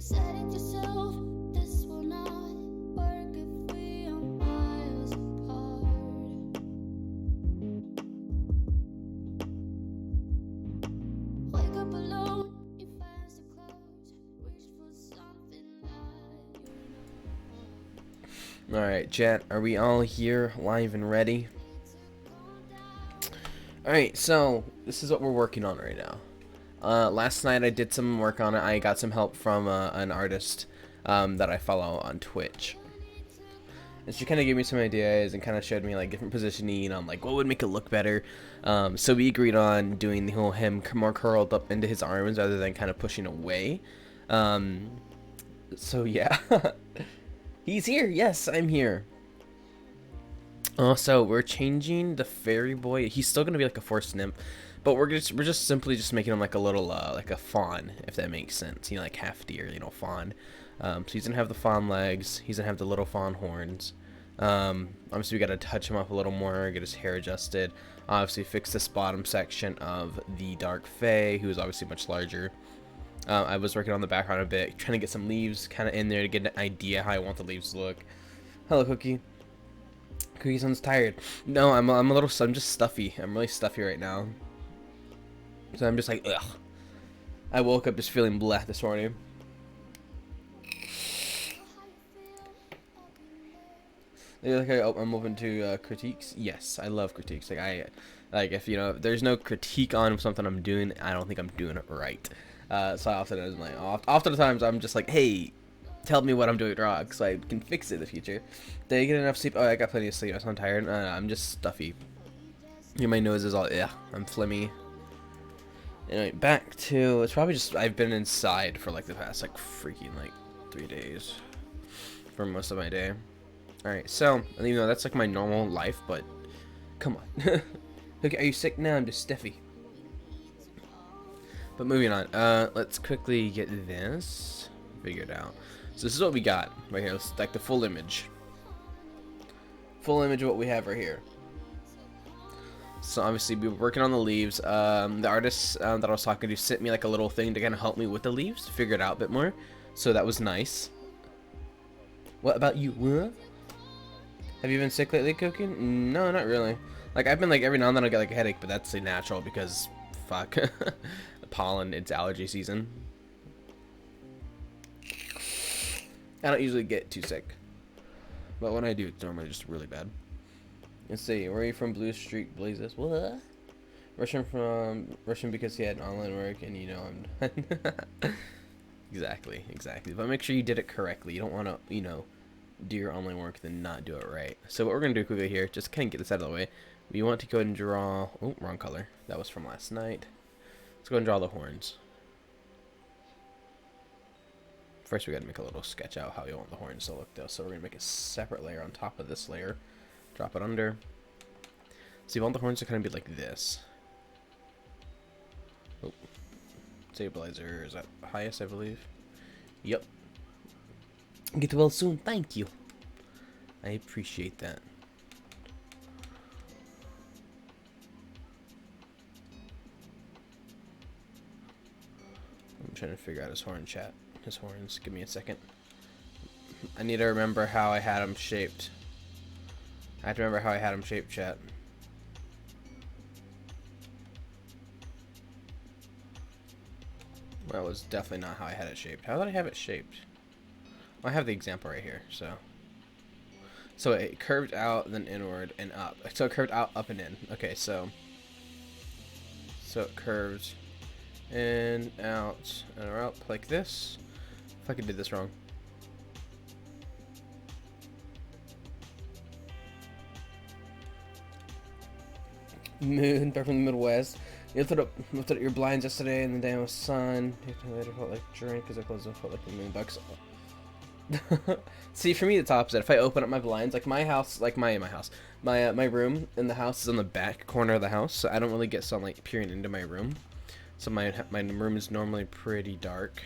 said it yourself, this will not work if we are miles apart. Wake up alone, your fast are closed, reach for something that you know. Alright, chat, are we all here, live and ready? Alright, so this is what we're working on right now. Last night I did some work on it. I got some help from an artist that I follow on Twitch. And she kind of gave me some ideas and kind of showed me like different positioning on like what would make it look better. So we agreed on doing the whole him more curled up into his arms rather than kind of pushing away. So yeah, he's here. Yes, I'm here. Also, we're changing the fairy boy. He's still gonna be like a forest nymph, but we're just simply just making him like a little like a fawn, if that makes sense. You know, like half deer, you know, fawn. So he's gonna have the fawn legs. He's gonna have the little fawn horns. Obviously, we gotta touch him up a little more, get his hair adjusted. Obviously, fix this bottom section of the dark fae, who is obviously much larger. I was working on the background a bit, trying to get some leaves kind of in there to get an idea how I want the leaves to look. Hello, Cookie. Cookie sounds tired. No, I'm a little. I'm just stuffy. I'm really stuffy right now. So I'm just like, ugh. I woke up just feeling bleh this morning. Like, I'm open to critiques. Yes, I love critiques. Like if you know, if there's no critique on something I'm doing, I don't think I'm doing it right. So oftentimes I'm just like, hey, tell me what I'm doing wrong so I can fix it in the future. Did I get enough sleep? Oh, I got plenty of sleep. I'm tired. I'm just stuffy. My nose is all, yeah, I'm phlegmy. Anyway, back to, it's probably just, I've been inside for like the past like freaking like 3 days for most of my day. Alright, so, even though that's like my normal life, but come on. Okay, are you sick? No, I'm just stuffy. But moving on, let's quickly get this figured out. So this is what we got right here. It's like the full image. Full image of what we have right here. So obviously we were working on the leaves. The artist that I was talking to sent me like a little thing to kind of help me with the leaves, to figure it out a bit more. So that was nice. What about you? Huh? Have you been sick lately, Koki? No, not really. Like I've been like every now and then I get like a headache, but that's like natural because fuck. The pollen, it's allergy season. I don't usually get too sick, but when I do, it's normally just really bad. Let's see, where are you from? Blue Streak Blazes. What? Russian because he had online work, and you know I'm. Exactly. But make sure you did it correctly. You don't want to, you know, do your online work then not do it right. So what we're gonna do quickly here, just kind of get this out of the way. We want to go ahead and draw. Oh, wrong color. That was from last night. Let's go ahead and draw the horns. First, we gotta make a little sketch out how we want the horns to look, though. So we're gonna make a separate layer on top of this layer. Drop it under. So you want the horns to kind of be like this. Oh, stabilizer is at highest, I believe. Yep. Get well soon. Thank you. I appreciate that. I'm trying to figure out his horn chat. His horns. Give me a second. I need to remember how I had them shaped. I have to remember how I had them shaped, chat. Well, it was definitely not how I had it shaped. How did I have it shaped? Well, I have the example right here, so. So it curved out, then inward, and up. So it curved out, up, and in. Okay, so. So it curved in, out, and up like this. If I did this wrong. Moon, back from the Midwest. You lifted up your blinds yesterday and the day was sun. Later felt like drink because I closed it felt like the moon bucks. See, for me it's opposite. If I open up my blinds, like my house, like my room in the house is on the back corner of the house, so I don't really get sunlight peering into my room. So my room is normally pretty dark.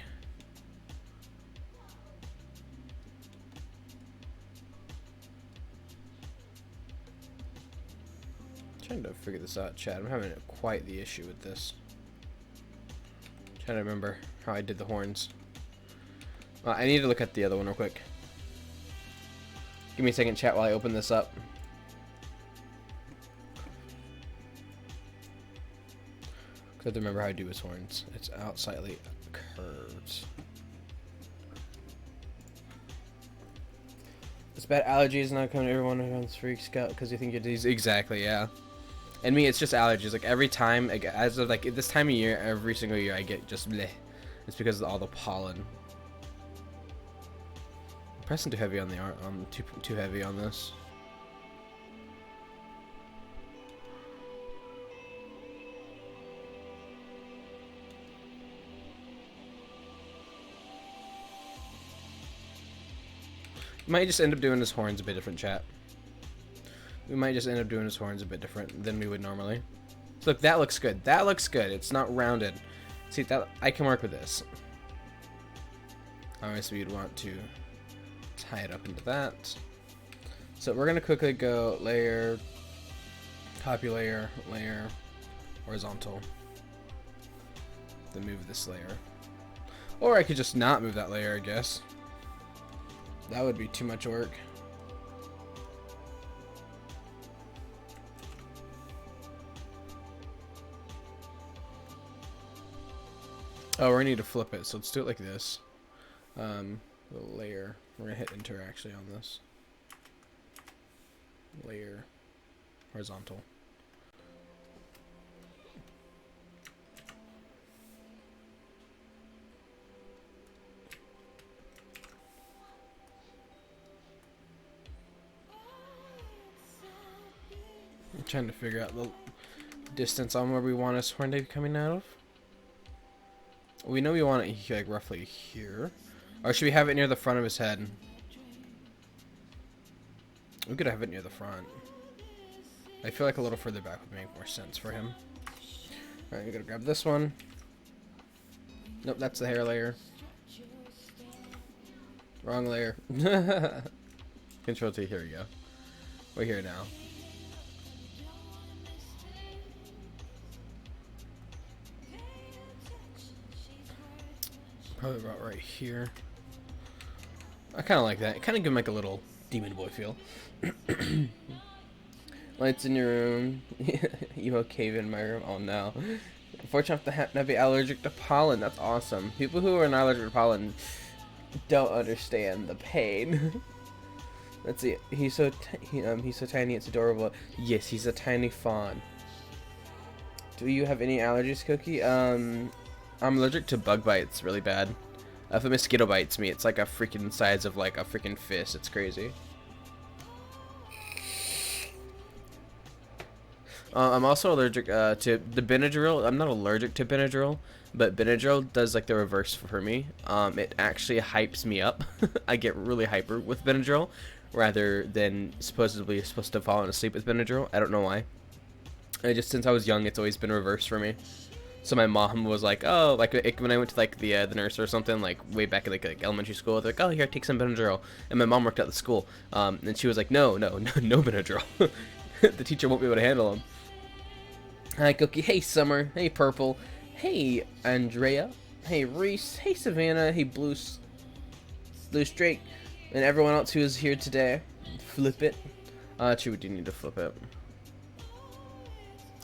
Trying to figure this out, chat. I'm having quite the issue with this. Trying to remember how I did the horns. I need to look at the other one real quick. Give me a second, chat, while I open this up. Because I have to remember how to do his horns. It's out slightly curved. It's bad allergies not coming to everyone who freaks out because you think you're disease. Exactly, yeah. And me, it's just allergies. Like every time, like, as of like this time of year, every single year I get just bleh. It's because of all the pollen. I'm pressing too heavy on the art. Too heavy on this. We might just end up doing his horns a bit different, chat. We might just end up doing his horns a bit different than we would normally. So look, that looks good. That looks good. It's not rounded. See, that I can work with this. Obviously, you'd want to tie it up into that. So we're gonna quickly go layer, copy layer, layer, horizontal. Then move this layer. Or I could just not move that layer, I guess. That would be too much work. Oh, we're gonna need to flip it, so let's do it like this. The layer. We're gonna hit enter actually on this. Layer. Horizontal. I'm trying to figure out the distance on where we want his horn to be coming out of. We know we want it like roughly here. Or should we have it near the front of his head? We could have it near the front. I feel like a little further back would make more sense for him. Alright, we gotta grab this one. Nope, that's the hair layer. Wrong layer. Control T, here we go. We're here now. Probably about right here. I kind of like that. Kind of give him like a little demon boy feel. Lights in your room. Emo cave in my room. Oh no. Unfortunately, I have to be allergic to pollen. That's awesome. People who are not allergic to pollen don't understand the pain. Let's see. He's so tiny. It's adorable. Yes, he's a tiny fawn. Do you have any allergies, Koki? I'm allergic to bug bites really bad. If a mosquito bites me, it's like a freaking size of like a freaking fist. It's crazy. I'm also allergic to the Benadryl. I'm not allergic to Benadryl, but Benadryl does like the reverse for me. It actually hypes me up. I get really hyper with Benadryl, rather than supposedly supposed to fall asleep with Benadryl. I don't know why. Just since I was young, it's always been reversed for me. So my mom was like, oh, like when I went to like the nurse or something, like way back in like elementary school, they're like, oh, here, take some Benadryl. And my mom worked at the school, and she was like, no Benadryl. The teacher won't be able to handle them. Hi, Koki. Hey, Summer. Hey, Purple. Hey, Andrea. Hey, Reese. Hey, Savannah. Hey, Blue Drake, and everyone else who is here today. Flip it. Actually, we do need to flip it.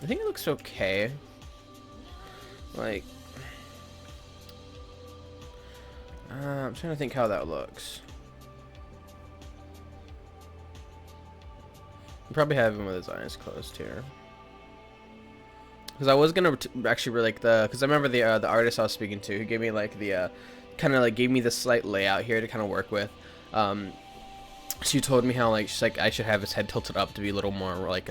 I think it looks okay. Like, I'm trying to think how that looks. I'll probably have him with his eyes closed here. Because I was gonna actually like because I remember the artist I was speaking to, who gave me like the kind of like gave me the slight layout here to kind of work with. She told me how like she's like I should have his head tilted up to be a little more like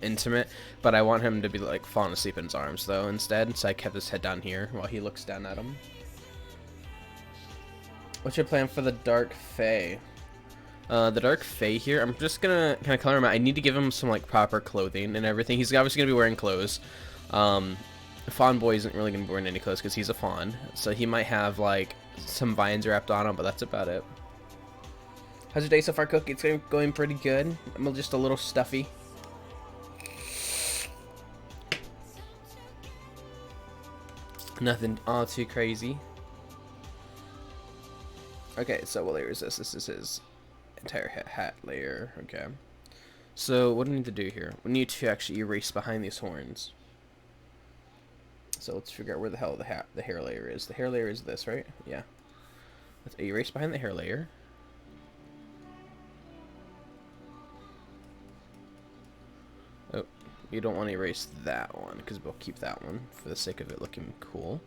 intimate, but I want him to be like falling asleep in his arms though instead. So I kept his head down here while he looks down at him. What's your plan for the Dark Fae? The Dark Fae here, I'm just gonna kind of color him out. I need to give him some like proper clothing and everything. He's obviously gonna be wearing clothes. Fawn Boy isn't really gonna be wearing any clothes because he's a fawn, so he might have like some vines wrapped on him, but that's about it. How's your day so far, Koki? It's going pretty good. I'm just a little stuffy. Nothing all too crazy. Okay, so what layer is this? This is his entire hat layer. Okay. So what do we need to do here? We need to actually erase behind these horns. So let's figure out where the hell the hair layer is. The hair layer is this, right? Yeah. Let's erase behind the hair layer. Oh, you don't want to erase that one because we'll keep that one for the sake of it looking cool.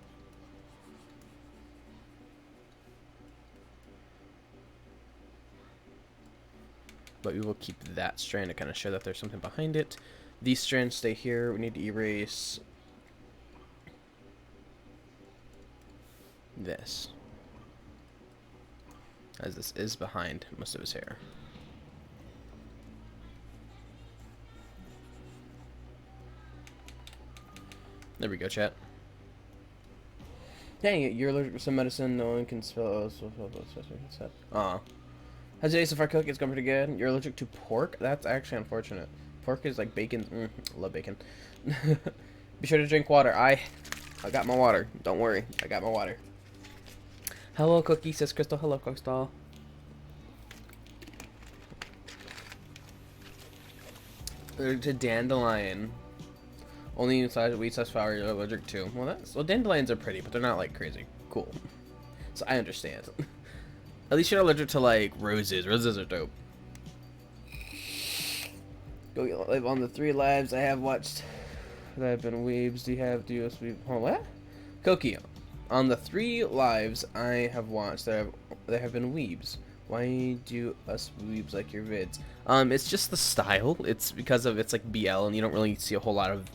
But we will keep that strand to kind of show that there's something behind it. These strands stay here. We need to erase this, as this is behind most of his hair. There we go, chat. Dang it, you're allergic to some medicine, no one can spell. Aw. How's your day so far, Koki? It's going pretty good. You're allergic to pork? That's actually unfortunate. Pork is like bacon. Love bacon. Be sure to drink water. I got my water. Don't worry. I got my water. Hello, Koki, says Crystal. Hello, Crystal. Allergic to dandelion. Only weed slash flower you're allergic to. Well, dandelions are pretty, but they're not like crazy cool. So I understand. At least you're allergic to like roses. Roses are dope. Go live on the 3 lives I have watched that have been weebs. Do you us weeb? Oh, what? Koki, on the 3 lives I have watched that have been weebs. Why do us weebs like your vids? It's just the style. It's because of it's like BL, and you don't really see a whole lot of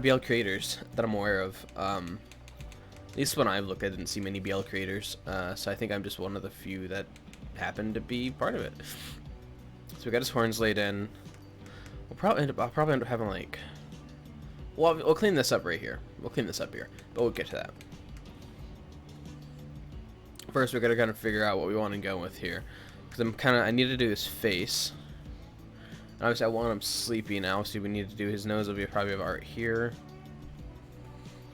BL creators that I'm aware of. At least when I've looked, I didn't see many BL creators, so I think I'm just one of the few that happened to be part of it. So we got his horns laid in. I'll probably end up having like, well, we'll clean this up right here. We'll clean this up here, but we'll get to that. First, we gotta kind of figure out what we want to go with here, because I need to do his face. And obviously, I want him sleepy now, so we need to do his nose. Will be probably about right here.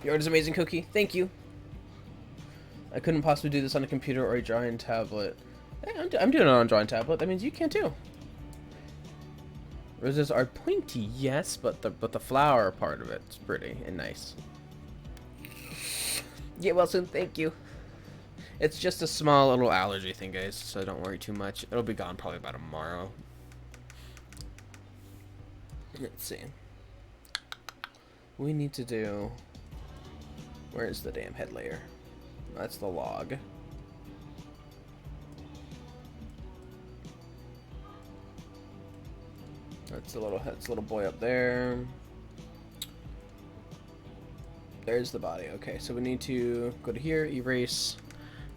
Your art is amazing, Koki. Thank you. I couldn't possibly do this on a computer or a drawing tablet. Hey, I'm doing it on a drawing tablet. That means you can too. Roses are pointy, yes, but the flower part of it's pretty and nice. Get well soon, thank you. It's just a small little allergy thing, guys, so don't worry too much. It'll be gone probably by tomorrow. Let's see. We need to do... Where's the damn head layer? That's the log. That's a little boy up there. There's the body. Okay, so we need to go to here, erase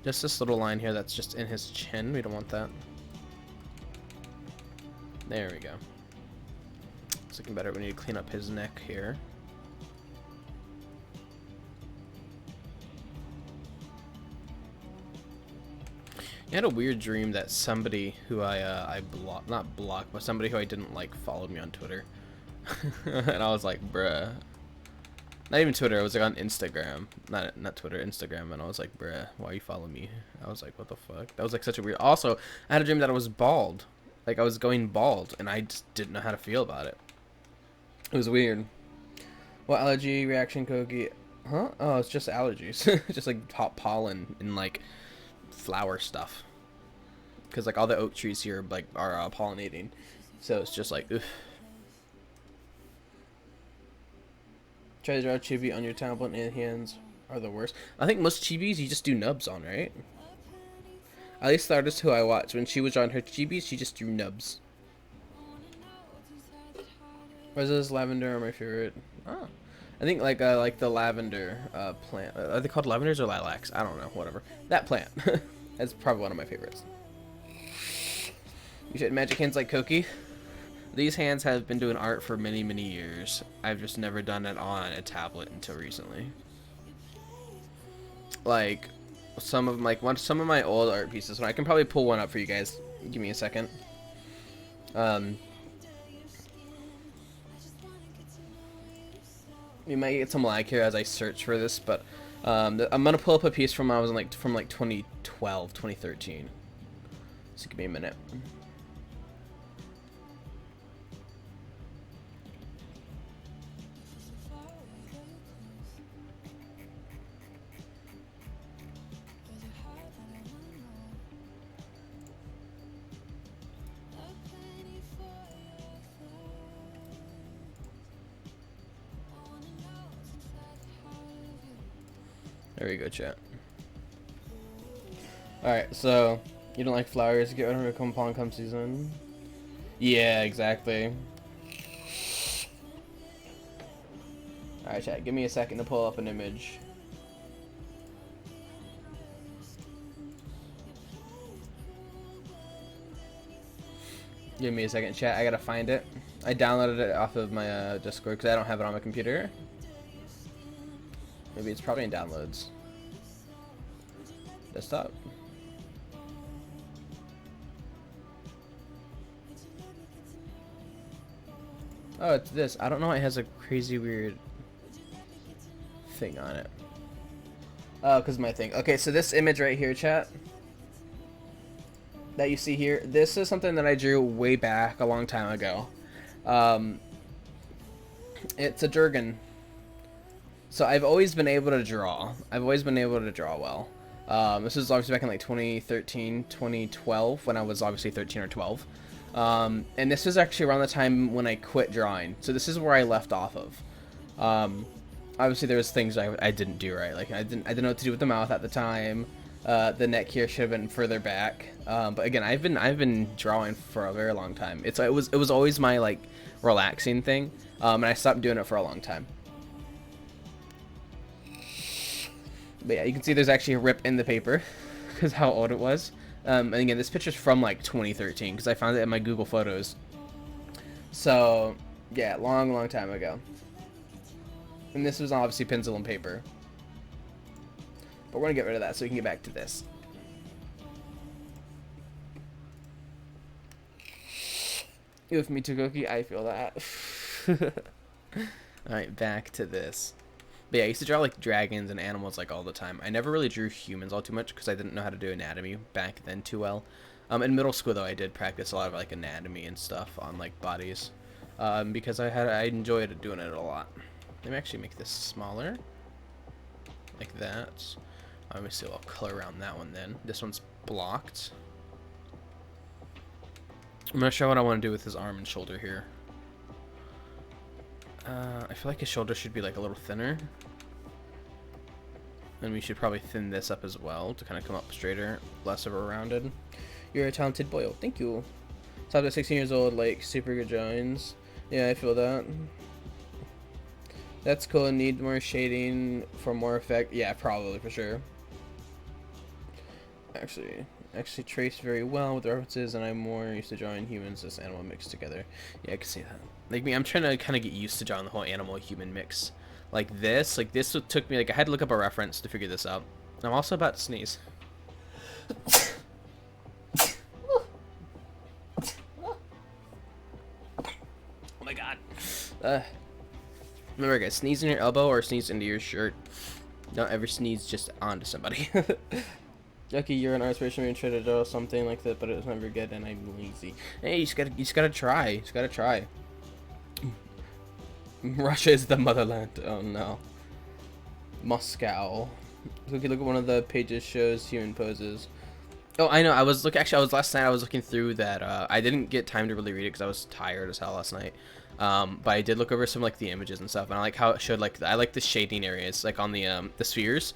just this little line here that's just in his chin. We don't want that. There we go. It's looking better. We need to clean up his neck here. I had a weird dream that somebody who not blocked, but somebody who I didn't like followed me on Twitter. And I was like, bruh. Not even Twitter, it was like on Instagram. Not Twitter, Instagram, and I was like, bruh, why you follow me? I was like, what the fuck? That was like such a weird... Also, I had a dream that I was bald. Like, I was going bald, and I just didn't know how to feel about it. It was weird. What allergy reaction, Koki? Huh? Oh, it's just allergies. Just like top pollen and like flower stuff, because like all the oak trees here like are pollinating, so it's just like oof. Try to draw chibi on your tablet, and hands are the worst. I think most chibis you just do nubs on, right? At least the artist who I watched, when she was drawing her chibis, she just drew nubs. Roses, lavender are my favorite. Oh, I think like the lavender plant. Are they called lavenders or lilacs? I don't know. Whatever. That plant. That's probably one of my favorites. You should magic hands like Koki. These hands have been doing art for many, many years. I've just never done it on a tablet until recently. Like some of my old art pieces. And I can probably pull one up for you guys. Give me a second. We might get some lag here as I search for this, but I'm gonna pull up a piece from when I was in from 2012, 2013. So give me a minute. There we go, chat. Alright, so you don't like flowers, get rid of them upon come season. Yeah, exactly. Alright, chat, give me a second to pull up an image. Give me a second, chat, I gotta find it. I downloaded it off of my Discord because I don't have it on my computer. Maybe it's probably in downloads. Desktop. Oh, it's this. I don't know why it has a crazy weird thing on it. Oh, because my thing. Okay, so this image right here, chat, that you see here, this is something that I drew way back a long time ago. It's a Durgan. So I've always been able to draw. I've always been able to draw well. This is obviously back in like 2013, 2012, when I was obviously 13 or 12. And this was actually around the time when I quit drawing. So this is where I left off of. Obviously there was things I didn't do right. Like I didn't know what to do with the mouth at the time. The neck here should have been further back. But again, I've been drawing for a very long time. It was always my like relaxing thing. And I stopped doing it for a long time. But yeah, you can see there's actually a rip in the paper because how old it was. And again, this picture's from like 2013 because I found it in my Google Photos. So yeah, long time ago. And this was obviously pencil and paper. But we're gonna get rid of that so we can get back to this. With me too, Koki, I feel that. Alright, back to this. But yeah, I used to draw like dragons and animals like all the time. I never really drew humans all too much because I didn't know how to do anatomy back then too well. In middle school though, I did practice a lot of like anatomy and stuff on like bodies, because I enjoyed doing it a lot. Let me actually make this smaller, like that. Let me see, I'll color around that one then. This one's blocked. I'm gonna show what I want to do with his arm and shoulder here. I feel like his shoulder should be like a little thinner. And we should probably thin this up as well to kind of come up straighter, less of a rounded. You're a talented boy. Oh, thank you. So after 16 years old, like super good drawings. Yeah, I feel that. That's cool. Need more shading for more effect. Yeah, probably for sure. Actually trace very well with references, and I'm more used to drawing humans as animal mixed together. Yeah, I can see that. Like me, I'm trying to kind of get used to drawing the whole animal human mix. Like this took me, like I had to look up a reference to figure this out. I'm also about to sneeze. Oh my god. Remember guys, sneeze in your elbow or sneeze into your shirt. Don't ever sneeze just onto somebody. Okay, you're an artist and try to draw something like that, but it's never good and I'm lazy. Hey, you just gotta try. You just gotta try. Russia is the motherland. Oh no. Moscow. Look at one of the pages shows human poses. Oh, I know. Last night I was looking through that. I didn't get time to really read it because I was tired as hell last night. But I did look over some like the images and stuff, and I like how it showed like I like the shading areas like on the spheres.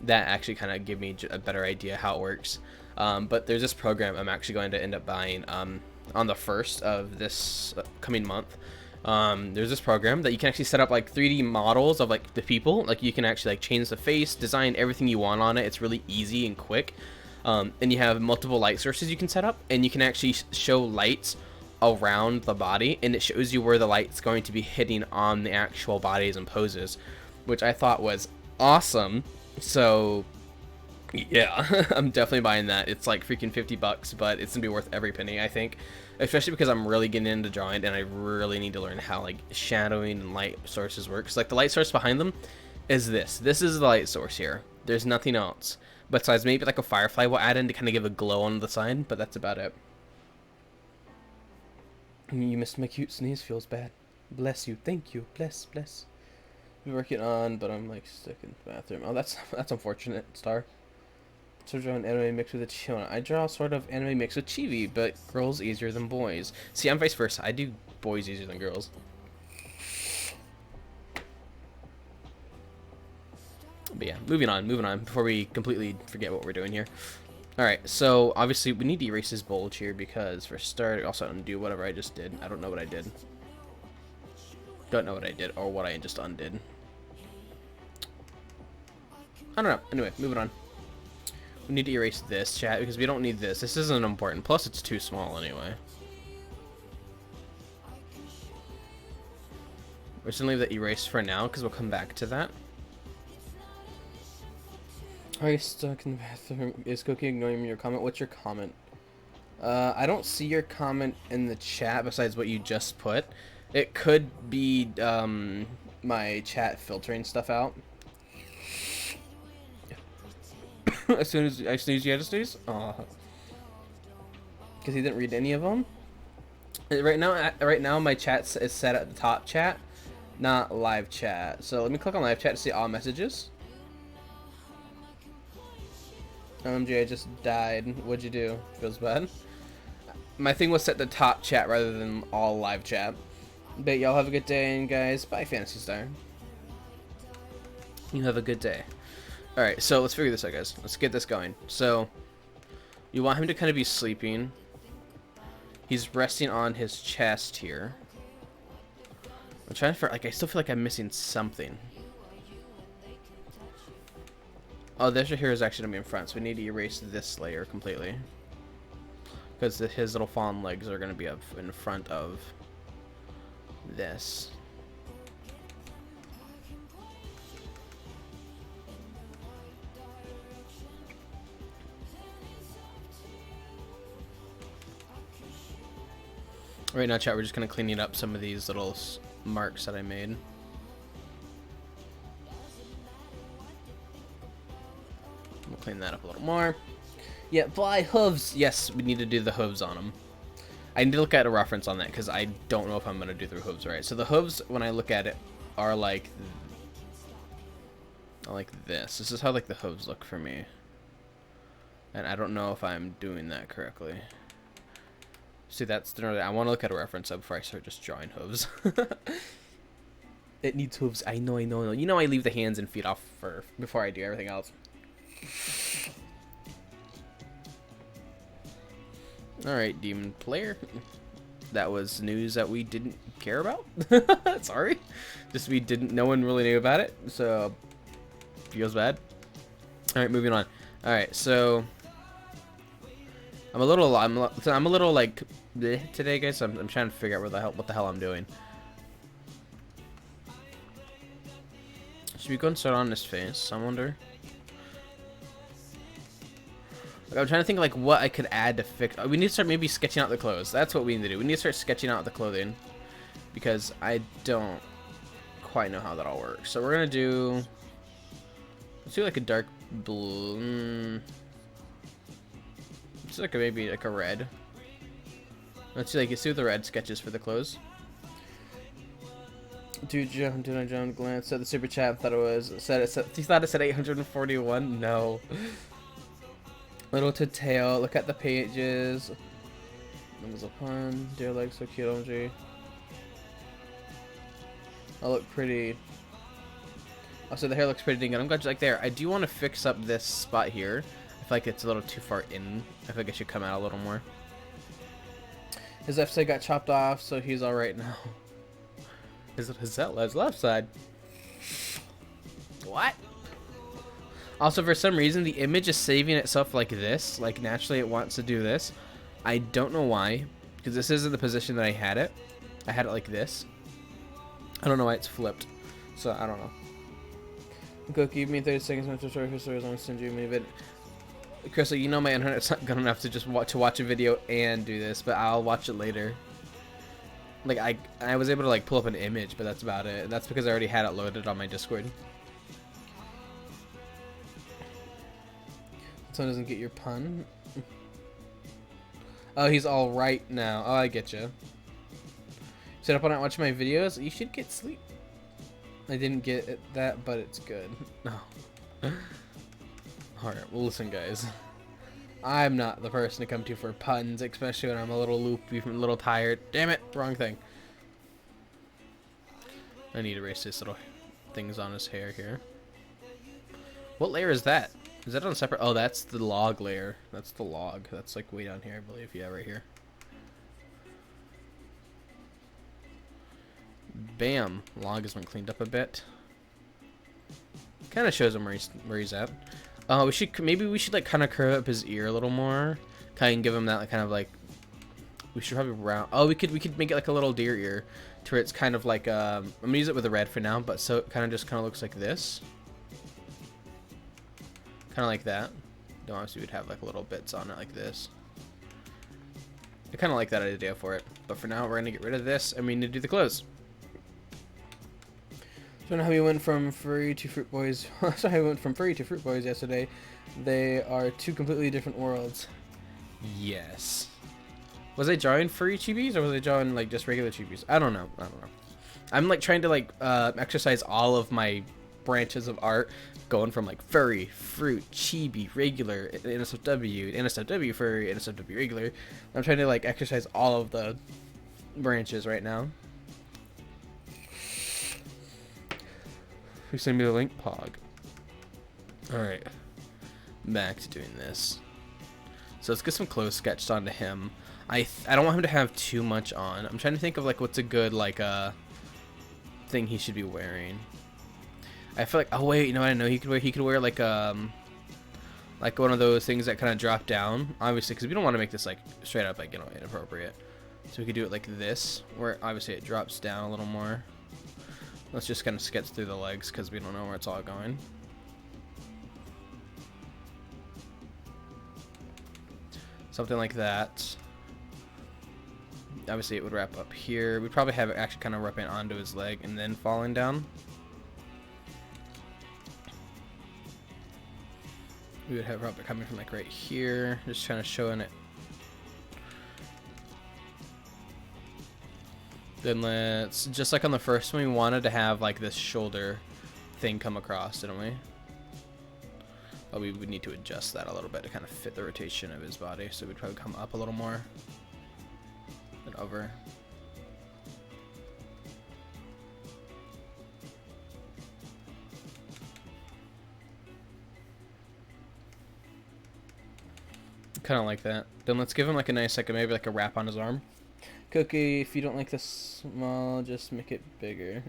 That actually kind of give me a better idea how it works. But there's this program I'm actually going to end up buying on the 1st of this coming month. There's this program that you can actually set up like 3D models of like the people. Like you can actually like change the face, design everything you want on it. It's really easy and quick. And you have multiple light sources you can set up, and you can actually show lights around the body, and it shows you where the light's going to be hitting on the actual bodies and poses, which I thought was awesome. So yeah, I'm definitely buying that. It's like freaking $50, but it's gonna be worth every penny, I think, especially because I'm really getting into drawing and I really need to learn how like shadowing and light sources work. Cause like the light source behind them is this. This is the light source here. There's nothing else. Besides maybe like a firefly will add in to kind of give a glow on the side, but that's about it. You missed my cute sneeze. Feels bad. Bless you. Thank you. Bless. Be working on, but I'm like stuck in the bathroom. Oh, that's unfortunate, Star. So draw an anime mixed with a chibi. I draw sort of anime mixed with chibi, but girls easier than boys. See, I'm vice versa. I do boys easier than girls. But yeah, moving on before we completely forget what we're doing here. Alright, so obviously we need to erase this bulge here because for start, also undo whatever I just did. I don't know what I did. Don't know what I did or what I just undid. I don't know. Anyway, moving on. We need to erase this, chat, because we don't need this. This isn't important. Plus, it's too small anyway. We're just going to leave that erased for now because we'll come back to that. Are you stuck in the bathroom? Is Koki ignoring your comment? What's your comment? I don't see your comment in the chat besides what you just put. It could be my chat filtering stuff out. As soon as I sneeze, you had to sneeze? Aw. Because he didn't read any of them? Right now my chat is set at the top chat, not live chat. So let me click on live chat to see all messages. OMG, I just died. What'd you do? Feels bad. My thing was set to top chat rather than all live chat. But y'all have a good day, and guys, bye Fantasy Star. You have a good day. Alright, so let's figure this out, guys. Let's get this going. So, you want him to kind of be sleeping. He's resting on his chest here. I'm trying to, like, I still feel like I'm missing something. Oh, this right here is actually going to be in front, so we need to erase this layer completely. Because his little fawn legs are going to be up in front of this. Right now, chat, we're just kind of cleaning up some of these little marks that I made. We'll clean that up a little more. Yeah, fly hooves. Yes, we need to do the hooves on them. I need to look at a reference on that because I don't know if I'm going to do the hooves right. So the hooves, when I look at it, are like this. This is how like the hooves look for me. And I don't know if I'm doing that correctly. See, that's the I want to look at a reference before I start just drawing hooves. It needs hooves. I know. You know I leave the hands and feet off before I do everything else. Alright, Demon Player. That was news that we didn't care about. Sorry. Just no one really knew about it, so feels bad. Alright, moving on. Alright, so I'm a little like bleh today, guys. So I'm trying to figure out what the hell I'm doing. Should we go and start on his face? I wonder. Like, I'm trying to think like what I could add to fix. We need to start maybe sketching out the clothes. That's what we need to do. We need to start sketching out the clothing because I don't quite know how that all works. So we're gonna do. Let's do like a dark blue. It's like maybe like a red. Let's see what the red sketches for the clothes. Dude, John glance at the super chat. Thought it was he thought it said 841. No. Little to tail. Look at the pages. That was a pun. Dear legs, so cute, OMG. I look pretty. Also, the hair looks pretty dang good. I'm glad you like there. I do want to fix up this spot here. I feel like it's a little too far in. I feel like it should come out a little more. His left side got chopped off, so he's alright now. His left side. What? Also, for some reason, the image is saving itself like this. Like, naturally, it wants to do this. I don't know why. Because this isn't the position that I had it. I had it like this. I don't know why it's flipped. So, I don't know. Koki, give me 30 seconds to show your stories. I'm going to send you a mini vid. Crystal, you know my internet's not good enough to just watch a video and do this. But I'll watch it later. Like, I was able to, like, pull up an image. But that's about it. And that's because I already had it loaded on my Discord. Someone doesn't get your pun. Oh, he's all right now. Oh, I get you. Sit up all night watching my videos. You should get sleep. I didn't get that, but it's good. No. Alright, well listen guys. I'm not the person to come to for puns, especially when I'm a little loopy, a little tired. Damn it, wrong thing. I need to erase this little things on his hair here. What layer is that? Is that on separate? Oh, that's the log layer. That's the log. That's like way down here, I believe. Yeah, right here. Bam. Log has been cleaned up a bit. Kind of shows him where he's at. Maybe we should like kind of curve up his ear a little more. Kind of give him that like, kind of like. We should probably round. Oh, we could make it like a little deer ear, to where it's kind of like I'm gonna use it with the red for now, but so it kind of looks like this. Kind of like that. Then obviously we'd have like little bits on it like this. I kind of like that idea for it, but for now we're gonna get rid of this and we need to do the clothes. So how we went from furry to fruit boys. So how we went from furry to fruit boys yesterday. They are two completely different worlds. Yes. Was I drawing furry chibis or was I drawing like just regular chibis? I don't know. I'm like trying to like exercise all of my branches of art, going from like furry, fruit, chibi, regular, NSFW, furry, NSFW, regular. I'm trying to like exercise all of the branches right now. Who sent me the link? Pog. Alright. Back to doing this. So let's get some clothes sketched onto him. I don't want him to have too much on. I'm trying to think of like what's a good like thing he should be wearing. I feel like, oh wait, you know what I know he could wear like one of those things that kind of drop down, obviously, because we don't want to make this like straight up like, you know, inappropriate. So we could do it like this, where obviously it drops down a little more. Let's just kind of sketch through the legs because we don't know where it's all going. Something like that. Obviously it would wrap up here. We'd probably have it actually kind of wrapping onto his leg and then falling down. We would have rubber coming from like right here, just kind of showing it. Then let's, just like on the first one, we wanted to have like this shoulder thing come across, didn't we? But we would need to adjust that a little bit to kind of fit the rotation of his body, so we'd probably come up a little more and over. Kind of like that. Then let's give him like a nice, like maybe like a wrap on his arm. Koki, if you don't like this small, just make it bigger.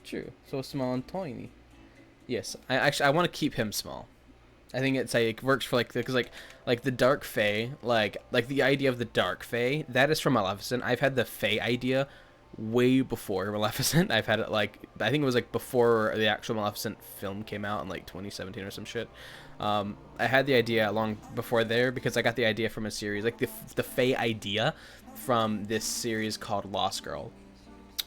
True. So small and tiny. Yes, I want to keep him small. I think it's like works for like because like the dark fae, like the idea of the dark fae, that is from Maleficent. I've had the fae idea way before Maleficent. I've had it like, I think it was like before the actual Maleficent film came out in like 2017 or some shit. I had the idea long before there because I got the idea from a series, like the fae idea from this series called Lost Girl,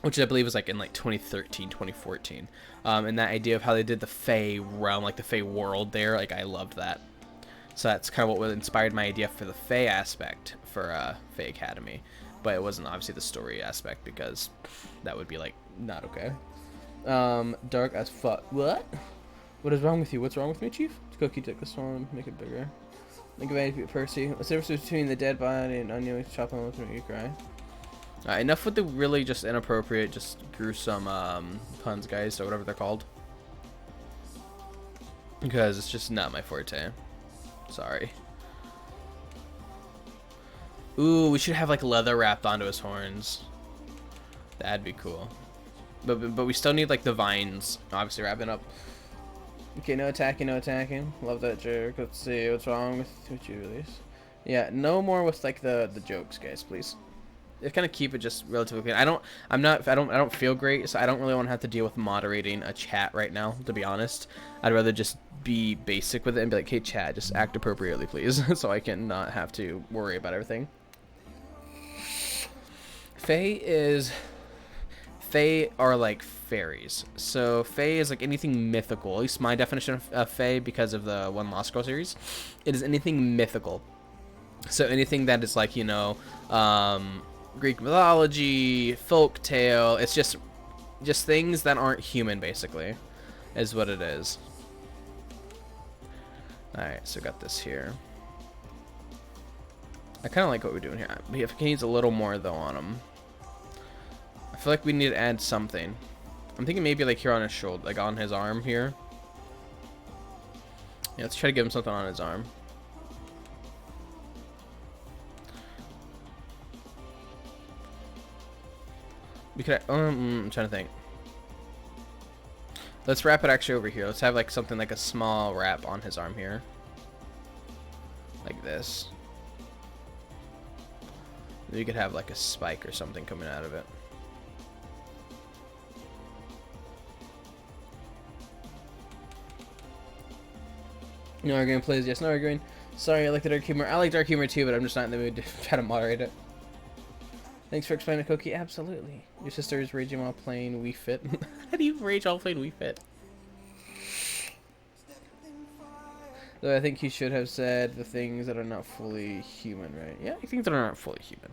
which I believe was like in like 2013, 2014. And that idea of how they did the fae realm, like the fae world there, like I loved that. So that's kind of what inspired my idea for the fae aspect for Fae Academy. But it wasn't obviously the story aspect because that would be like not okay. Dark as fuck. What? What is wrong with you? What's wrong with me, Chief? Koki took this one, make it bigger. Think about it, Percy. What's the difference between the dead body and onion chopping with me? You cry. Alright, enough with the really just inappropriate, just gruesome puns, guys, or whatever they're called. Because it's just not my forte. Sorry. Ooh, we should have like leather wrapped onto his horns. That'd be cool. But we still need like the vines, obviously wrapping up. Okay, no attacking, no attacking. Love that joke. Let's see what's wrong with you, release. Yeah, no more with like the jokes, guys, please. Just kind of keep it just relatively clean. I don't feel great, so I don't really want to have to deal with moderating a chat right now, to be honest. I'd rather just be basic with it and be like, hey chat, just act appropriately, please, so I can not have to worry about everything. Faye is Fae are like fairies. So Fae is like anything mythical. At least my definition of Fae, because of the One Lost Girl series, it is anything mythical. So anything that is like, you know, Greek mythology, folk tale. It's just things that aren't human, basically, is what it is. All right, so got this here. I kind of like what we're doing here. He needs a little more though on him. I feel like we need to add something. I'm thinking maybe like here on his shoulder, like on his arm here. Yeah, let's try to give him something on his arm. We could, I'm trying to think. Let's wrap it actually over here. Let's have like something like a small wrap on his arm here. Like this. We could have like a spike or something coming out of it. No arguing, please. Yes, no arguing. Sorry, I like the dark humor. I like dark humor too, but I'm just not in the mood to try to moderate it. Thanks for explaining, Koki. Absolutely. Your sister is raging while playing Wii Fit. How do you rage while playing Wii Fit? Though I think you should have said the things that are not fully human, right? Yeah, I think that are not fully human.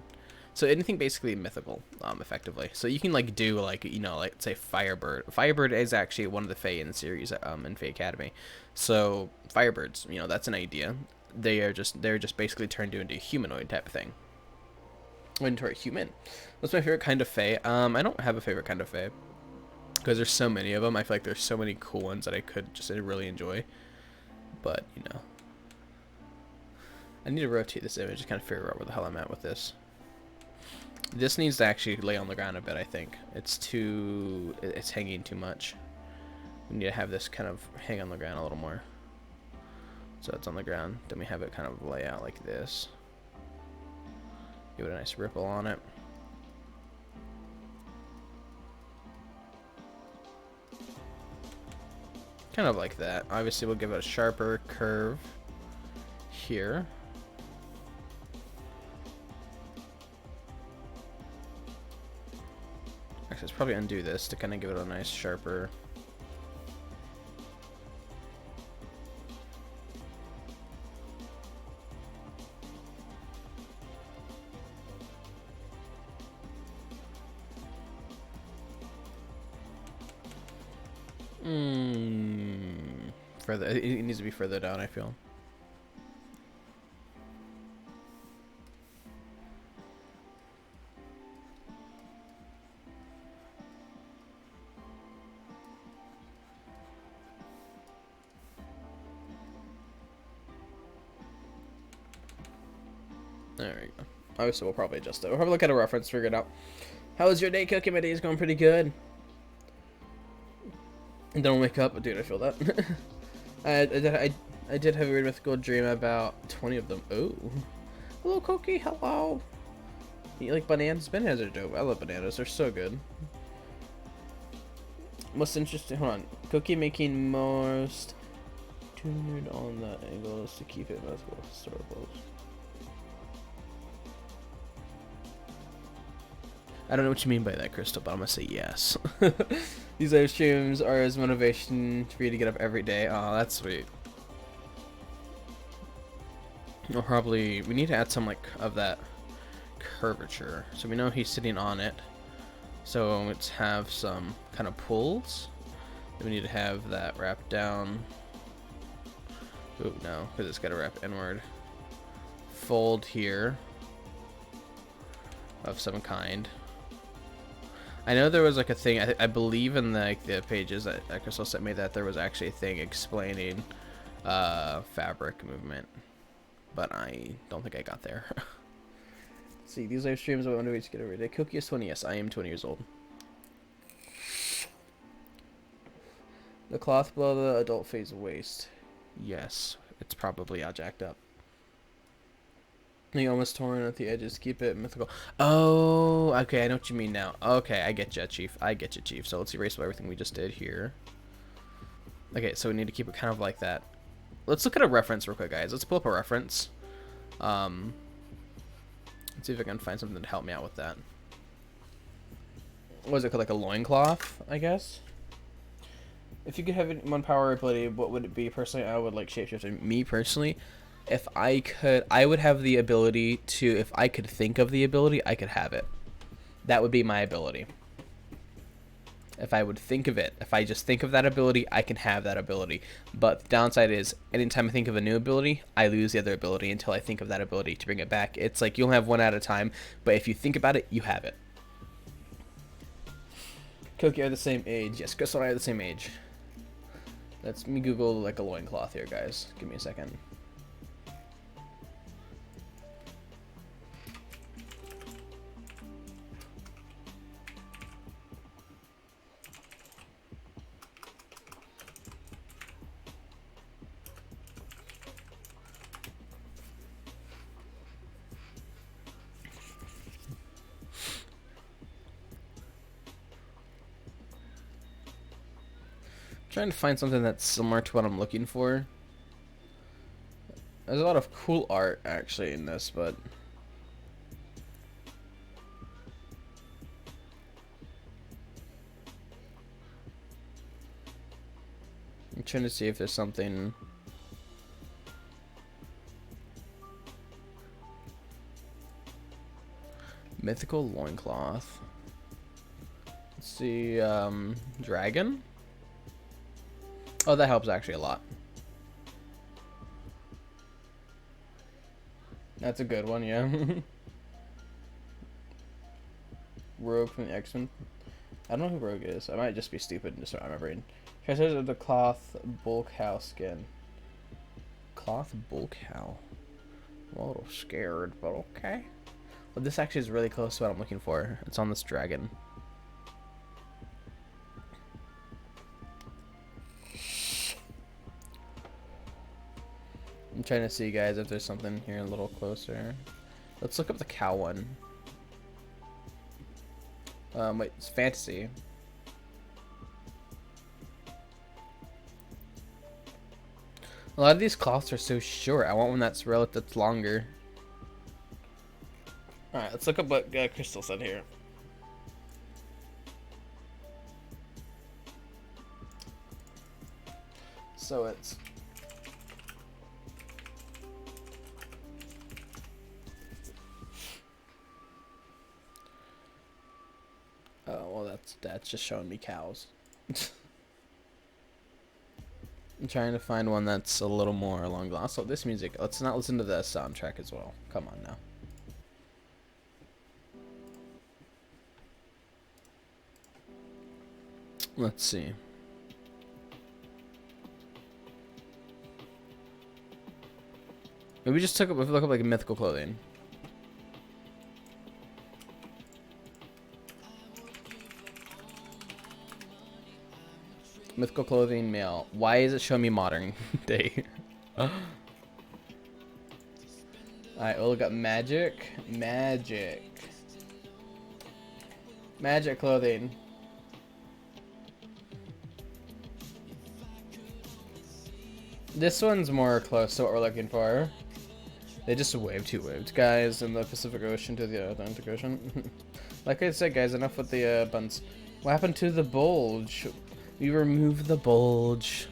So anything basically mythical, effectively. So you can like do like, you know, like say Firebird. Firebird is actually one of the Fae in the series, in Fae Academy. So Firebirds, you know, that's an idea. They're just basically turned into a humanoid type of thing. Into a human. What's my favorite kind of Fae? I don't have a favorite kind of Fae, because there's so many of them. I feel like there's so many cool ones that I could just really enjoy. But, you know, I need to rotate this image to kind of figure out where the hell I'm at with this. This needs to actually lay on the ground a bit, I think. It's hanging too much. We need to have this kind of hang on the ground a little more. So it's on the ground. Then we have it kind of lay out like this. Give it a nice ripple on it. Kind of like that. Obviously, we'll give it a sharper curve here. Actually, let's probably undo this to kind of give it a nice sharper. Further, it needs to be further down, I feel. There we go. Obviously, we'll probably adjust it. We'll probably look at a reference, figure it out. How was your day, Cookie? My day's going pretty good. Don't wake up, dude. I feel that. I did have a weird mythical dream about 20 of them. Oh, hello, Koki. Hello. You like bananas? Bananas are dope. I love bananas. They're so good. Most interesting. Hold on. Koki making most tuned on the angles to keep it mythical historical. I don't know what you mean by that, Crystal, but I'm gonna say yes. These live streams are as motivation for you to get up every day. Oh, that's sweet. We'll probably, we need to add some like of that curvature. So we know he's sitting on it. So let's have some kind of pulls. Then we need to have that wrap down. Ooh, no, because it's got to wrap inward. Fold here of some kind. I know there was like a thing, I believe in the pages that Crystal sent me, that there was actually a thing explaining fabric movement, but I don't think I got there. Let's see, these live streams, I wonder ways to get every day. Koki is 20, yes, I am 20 years old. The cloth below the adult phase waist. Yes, it's probably all jacked up. You almost torn at the edges. Keep it mythical. Oh, okay. I know what you mean now. Okay, I get you, Chief. I get you, Chief. So let's erase everything we just did here. Okay, so we need to keep it kind of like that. Let's look at a reference real quick, guys. Let's pull up a reference. Let's see if I can find something to help me out with that. what was it called, like a loincloth, I guess. If you could have one power ability, what would it be? Personally, I would like shapeshifting. Me personally, if I could, I would have the ability to, if I could think of the ability, I could have it. That would be my ability. If I would think of it, if I just think of that ability, I can have that ability. But the downside is, anytime I think of a new ability, I lose the other ability until I think of that ability to bring it back. It's like you'll have one at a time, but if you think about it, you have it. Koki are the same age. Yes, Crystal and I are the same age. Let me Google like a loincloth here, guys. Give me a second. Trying to find something that's similar to what I'm looking for. There's a lot of cool art actually in this, but I'm trying to see if there's something. Mythical loincloth. Let's see, dragon? Oh, that helps actually a lot. That's a good one, yeah. Rogue from the X-Men. I don't know who Rogue is. I might just be stupid and just not remembering. Transfers of the cloth bull cow skin. Cloth bull cow. I'm a little scared, but okay. Well, this actually is really close to what I'm looking for. It's on this dragon. I'm trying to see, guys, if there's something here a little closer. Let's look up the cow one. Wait, it's fantasy. A lot of these cloths are so short. I want one that's longer. Alright, let's look up what Crystal said here. So it's... Oh, well, that's just showing me cows. I'm trying to find one that's a little more along the... Also, this music, let's not listen to the soundtrack as well. Come on now. Let's see. Maybe we just look up like mythical clothing. Mythical clothing male. Why is it showing me modern day? Alright, we'll look up magic. Magic clothing. This one's more close to what we're looking for. They just two waved, guys, in the Pacific Ocean to the Atlantic Ocean. Like I said, guys, enough with the buns. What happened to the bulge? We removed the bulge.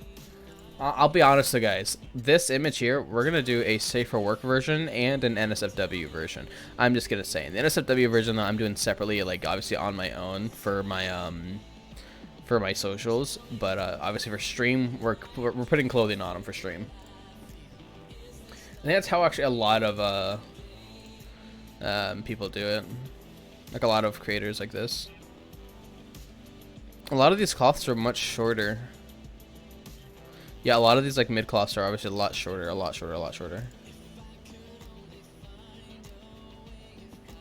I'll be honest though, guys. This image here, we're gonna do a safe for work version and an NSFW version. I'm just gonna say, in the NSFW version, though, I'm doing separately, like obviously on my own for my socials. But obviously for stream, we're putting clothing on them for stream. I think that's how actually a lot of people do it. Like a lot of creators like this. A lot of these cloths are much shorter. Yeah, a lot of these like mid cloths are obviously a lot shorter.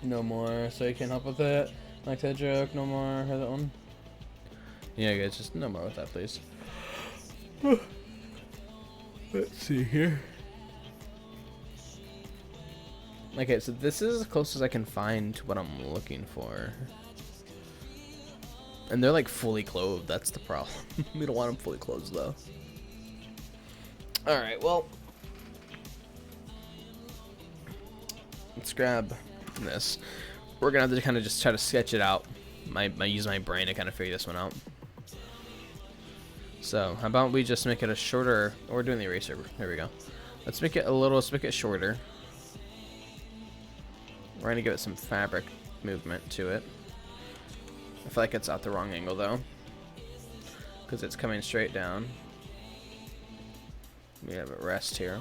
No more, so you can't help with it. Like that joke, no more. Heard that one? Yeah, guys, just no more with that, please. Let's see here. Okay, so this is as close as I can find to what I'm looking for. And they're like fully clothed, that's the problem. We don't want them fully clothed though. Alright, well. Let's grab this. We're gonna have to kind of just try to sketch it out. use my brain to kind of figure this one out. So how about we just make it a shorter? We're doing the eraser. There we go. Let's make it shorter. We're gonna give it some fabric movement to it. I feel like it's out the wrong angle though, because it's coming straight down. We have it rest here,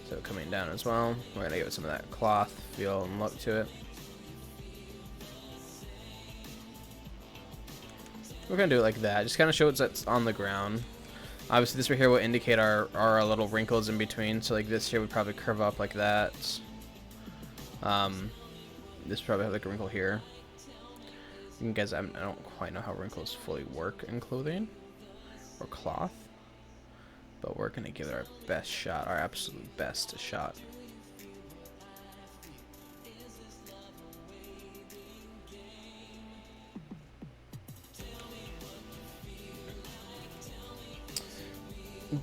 so coming down as well. We're gonna give it some of that cloth feel and look to it. We're gonna do it like that, just kind of show it's on the ground. Obviously this right here will indicate our little wrinkles in between, so like this here would probably curve up like that. This probably have like a wrinkle here. You guys, I don't quite know how wrinkles fully work in clothing or cloth, but we're gonna give it our best shot, our absolute best shot.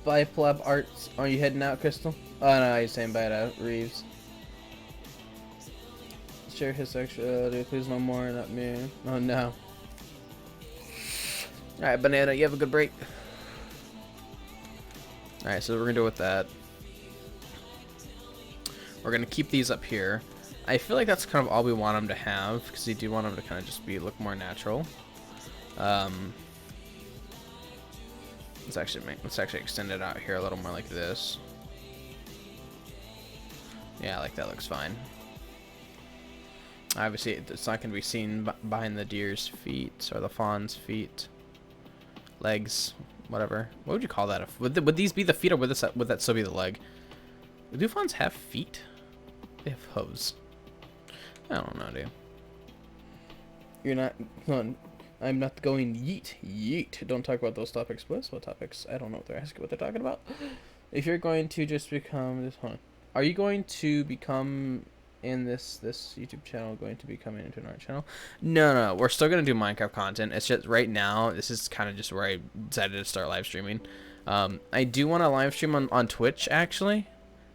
Bye, Pleb Arts. Are you heading out, Crystal? Oh no, you're saying bye to Reeves. Share his sexuality, please no more, not me. Oh no. Alright, Banana, you have a good break. Alright, so we're gonna do with that. We're gonna keep these up here. I feel like that's kind of all we want them to have, because we do want them to kind of just look more natural. Let's actually extend it out here a little more like this. Yeah, like that looks fine. Obviously, it's not going to be seen behind the deer's feet or the fawn's feet, legs, whatever. What would you call that? Would these be the feet, or would that still be the leg? Do fawns have feet? They have hooves. I don't know, dude. You're not. I'm not going yeet. Yeet. Don't talk about those topics, please. What topics? I don't know what they're asking. What they're talking about. If you're going to just become this one, are you going to become in this YouTube channel going to be coming into an art channel? No, we're still gonna do Minecraft content. It's just right now, this is kind of just where I decided to start live streaming. I do want to live stream on Twitch actually,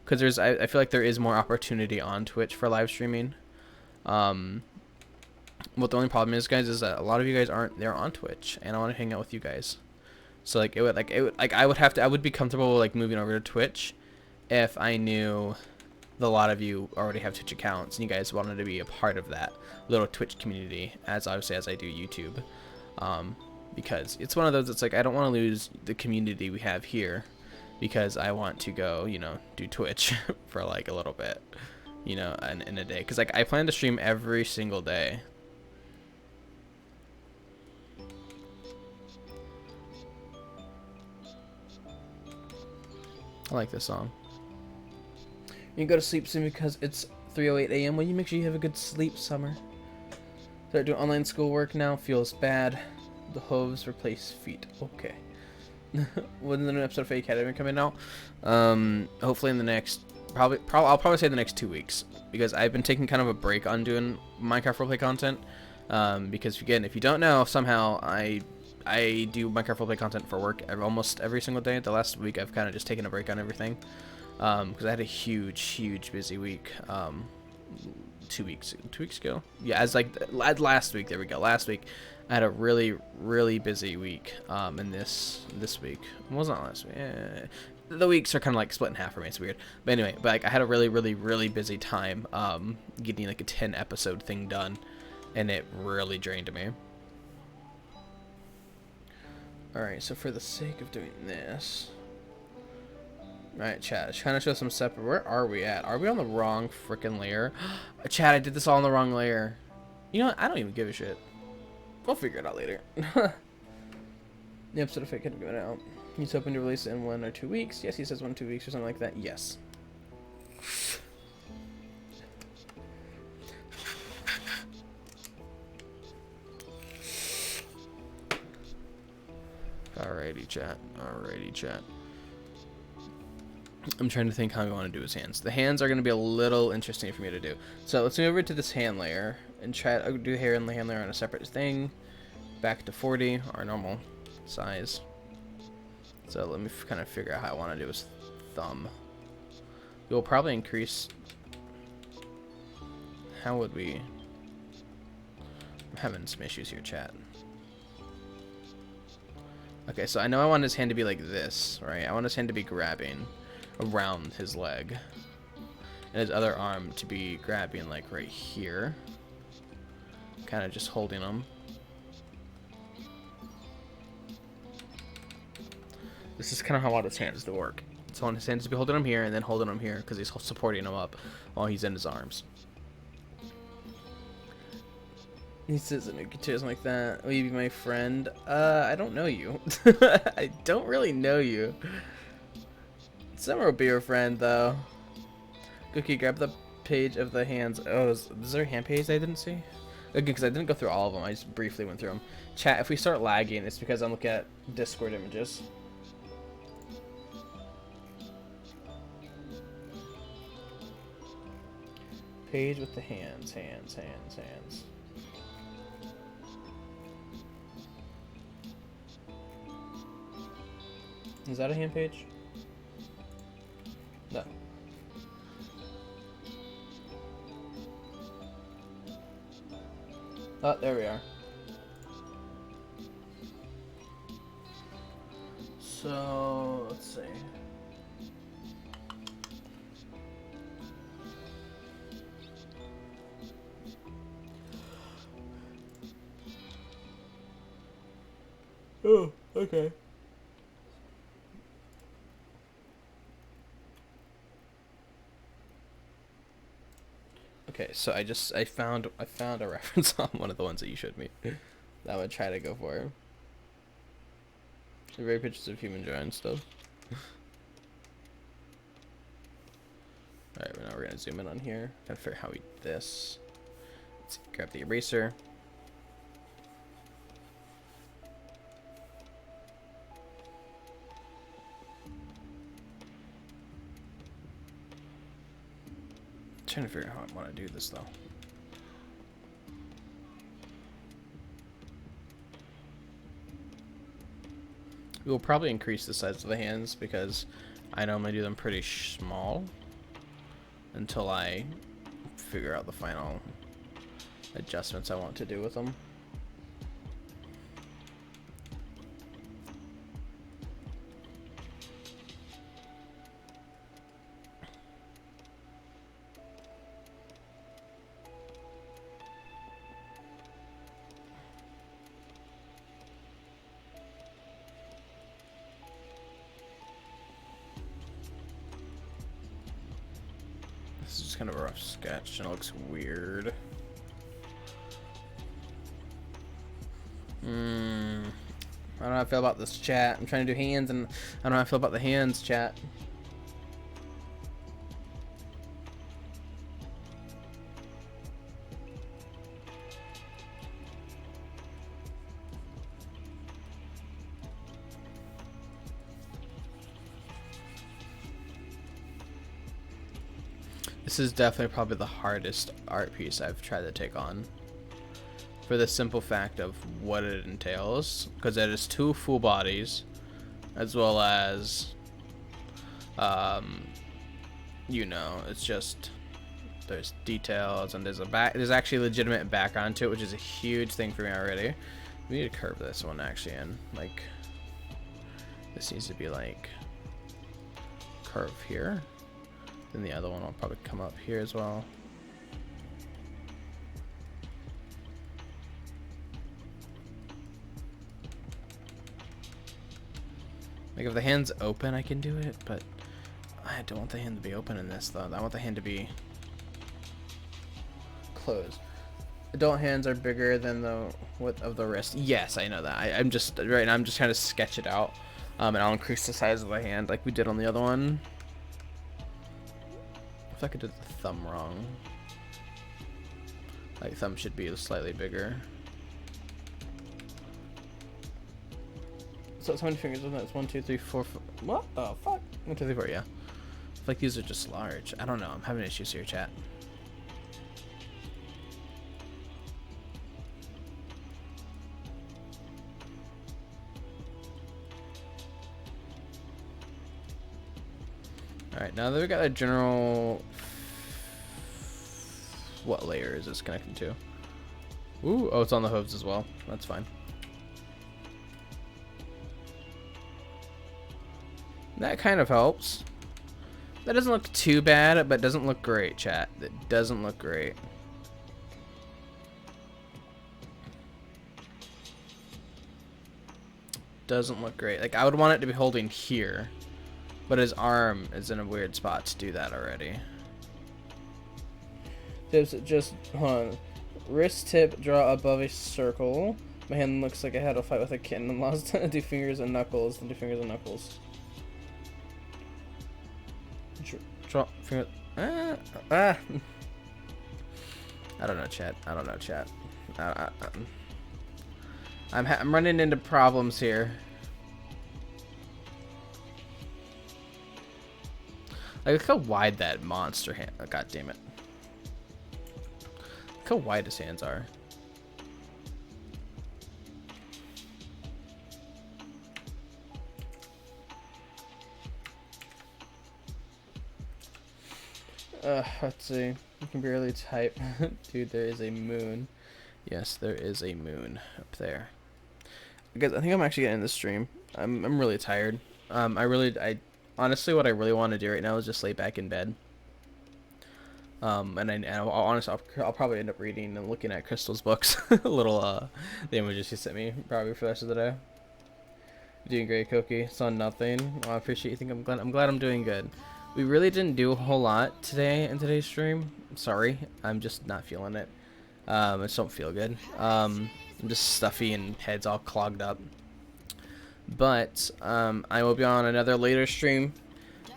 because I feel like there is more opportunity on Twitch for live streaming. What the only problem is, guys, is that a lot of you guys aren't there on Twitch, and I want to hang out with you guys. So like I would be comfortable like moving over to Twitch if I knew a lot of you already have Twitch accounts and you guys wanted to be a part of that little Twitch community, as obviously as I do YouTube, because it's one of those, it's like I don't want to lose the community we have here because I want to go, you know, do Twitch for like a little bit, you know, in a day, because like I plan to stream every single day. I like this song. You can go to sleep soon because it's 3:08 a.m. Well, you make sure you have a good sleep, Summer. Start doing online schoolwork now. Feels bad. The hooves replace feet. Okay. When the new episode of Fake Academy coming out? Hopefully in the next, I'll probably say the next 2 weeks, because I've been taking kind of a break on doing Minecraft roleplay content. Because again, if you don't know, somehow I do Minecraft roleplay content for work almost every single day. The last week I've kind of just taken a break on everything. Because I had a huge busy week 2 weeks ago. Yeah, as last week. There we go. Last week I had a really busy week. And this week, it wasn't last week. The weeks are kind of like split in half for me. It's weird. But anyway, like I had a really busy time getting like a 10 episode thing done, and it really drained me. All right, so for the sake of doing this. Alright, chat, just kind of show some separate. Where are we at? Are we on the wrong freaking layer? Chat, I did this all on the wrong layer. You know what? I don't even give a shit. We'll figure it out later. The episode of Fake had to go out. He's hoping to release it in 1 or 2 weeks. Yes, he says 1 or 2 weeks or something like that. Yes. Alrighty, chat. Alrighty, chat. I'm trying to think how I want to do his hands. The hands are going to be a little interesting for me to do. So let's move over to this hand layer and try to do hair and the hand layer on a separate thing. Back to 40, our normal size. So let me kind of figure out how I want to do his thumb. We'll probably increase. How would we? I'm having some issues here, chat. Okay, so I know I want his hand to be like this, right? I want his hand to be grabbing around his leg. And his other arm to be grabbing like right here. Kind of just holding him. This is kind of how I want his hands to work. So I want his hands to be holding him here and then holding him here because he's supporting him up while he's in his arms. He says it something like that. Will you be my friend? I don't know you. I don't really know you. Summer will be your friend though. Koki, grab the page of the hands. Oh, is there a hand page I didn't see? Okay, because I didn't go through all of them. I just briefly went through them. Chat, if we start lagging, it's because I'm looking at Discord images. Page with the hands. Is that a hand page? No. Oh, there we are. So, let's see. Oh, okay. Okay, so I found a reference on one of the ones that you showed me that I would try to go for. They're very pictures of human giant stuff. Alright, now we're gonna zoom in on here. Gotta figure out how we do this. Let's grab the eraser. Trying to figure out how I want to do this though. We will probably increase the size of the hands because I normally do them pretty small until I figure out the final adjustments I want to do with them. This is just kind of a rough sketch and it looks weird. I don't know how I feel about this, chat. I'm trying to do hands and I don't know how I feel about the hands, chat. This is definitely probably the hardest art piece I've tried to take on. For the simple fact of what it entails. Because it is two full bodies. As well as... you know, it's just... There's details and there's actually legitimate background to it, which is a huge thing for me already. We need to curve this one actually in. Like... This needs to be like... Curve here. Then the other one will probably come up here as well. Like if the hand's open, I can do it, but I don't want the hand to be open in this though. I want the hand to be closed. Adult hands are bigger than the width of the wrist. Yes, I know that. I'm just right now. I'm just trying to sketch it out, and I'll increase the size of the hand like we did on the other one. If I could do the thumb wrong. Like thumb should be slightly bigger. So it's how many fingers is that? It's 1, 2, 3, 4, 5. What the fuck? 1, 2, 3, 4, yeah. I feel like these are just large. I don't know. I'm having issues here, chat. Alright, now that we got a general... What layer is this connected to? Ooh, oh, it's on the hooves as well. That's fine. That kind of helps. That doesn't look too bad, but doesn't look great, chat. That doesn't look great. Doesn't look great. Like, I would want it to be holding here, but his arm is in a weird spot to do that already. Tips, just, hold on. Wrist tip, draw above a circle. My hand looks like I had a fight with a kitten and lost 2 fingers and knuckles. 2 fingers and knuckles. Draw finger. I don't know, chat. I don't know, chat. I'm running into problems here. Like, look how wide that monster hand. Oh, God damn it. Look how wide his hands are. Let's see. You can barely type. Dude, there is a moon. Yes, there is a moon up there. Guys, I think I'm actually getting this stream. I'm really tired. I honestly, what I really want to do right now is just lay back in bed. I'll probably end up reading and looking at Crystal's books. A little the images she sent me probably for the rest of the day. Doing great, Koki. Saw nothing. Well, I appreciate you. I'm glad I'm doing good. We really didn't do a whole lot today in today's stream. Sorry, I'm just not feeling it. I just don't feel good. I'm just stuffy and head's all clogged up. But I will be on another later stream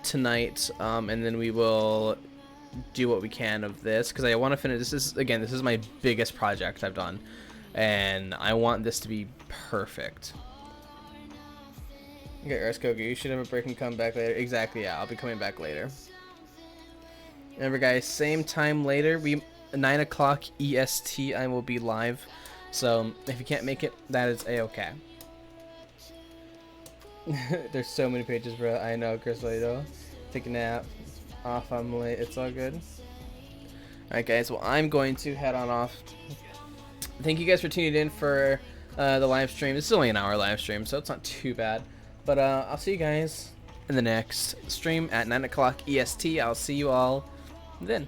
tonight, and then we will do what we can of this because I want to finish. This is my biggest project I've done, and I want this to be perfect. Okay, rest, Koki. You should have a break and come back later. Exactly, yeah. I'll be coming back later. Remember, guys, same time later. 9 o'clock EST. I will be live. So if you can't make it, that is a-okay. There's so many pages, bro. I know, Crystal. Take a nap. Off. I'm late. It's all good. All right, guys. Well, I'm going to head on off. Thank you guys for tuning in for the live stream. This is only an hour live stream, so it's not too bad. But I'll see you guys in the next stream at 9 o'clock EST. I'll see you all then.